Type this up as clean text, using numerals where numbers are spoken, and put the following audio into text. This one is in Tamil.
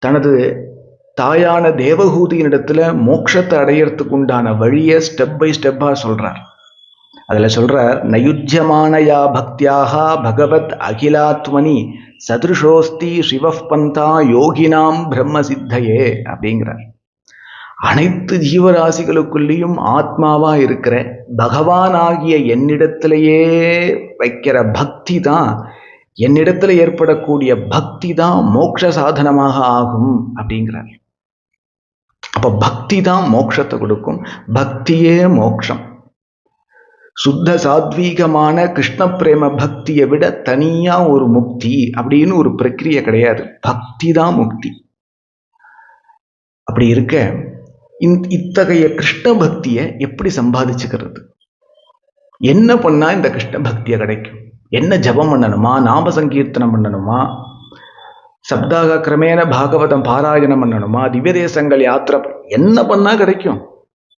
தனது தாயான தேவகூதியினிடத்துல மோட்சத்தை அடையறதுக்கு உண்டான வழியை ஸ்டெப் பை ஸ்டெப்பா சொல்றார். அதுல சொல்றார், நயுஜ்யமானயா பக்தியாக பகவத் அகிலாத்மனி சதுருஷோஸ்தி சிவப் பந்தா யோகினாம் பிரம்ம சித்தையே அப்படிங்கிறார். அனைத்து ஜீவராசிகளுக்குள்ளேயும் ஆத்மாவா இருக்கிற பகவான் ஆகிய என்னிடத்திலேயே வைக்கிற பக்தி தான், என்னிடத்துல ஏற்படக்கூடிய பக்தி தான் மோட்ச சாதனமாக ஆகும் அப்படிங்கிறார். அப்ப பக்தி தான் மோட்சத்தை கொடுக்கும், பக்தியே மோட்சம். சுத்த சாத்வீகமான கிருஷ்ண பிரேம பக்தியை விட தனியா ஒரு முக்தி அப்படின்னு ஒரு பிரக்கிரியை கிடையாது. பக்தி தான் முக்தி. அப்படி இருக்க இத்தகைய கிருஷ்ண பக்தியை எப்படி சம்பாதிச்சுக்கிறது? என்ன பண்ணா இந்த கிருஷ்ண பக்தியை கிடைக்கும்? என்ன ஜபம் பண்ணணுமா, நாம சங்கீர்த்தனம் பண்ணணுமா, சப்தாக கிரமேண பாகவதம் பாராயணம் பண்ணணுமா, திவ்ய தேசங்கள் யாத்திரை என்ன பண்ணா கிடைக்கும்?